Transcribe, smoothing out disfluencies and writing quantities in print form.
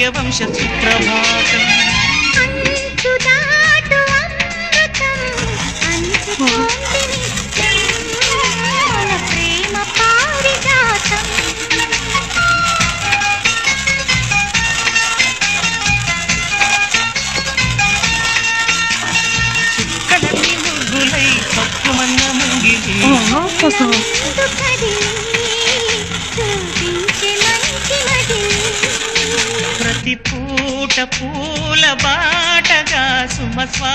సూర్యవంశ సుప్రభాతం చుక్కలన్నీ ముగ్గులై పక్కుమన్న ముంగిలి ప్రతి పూట పూల బాటగా సుమస్వా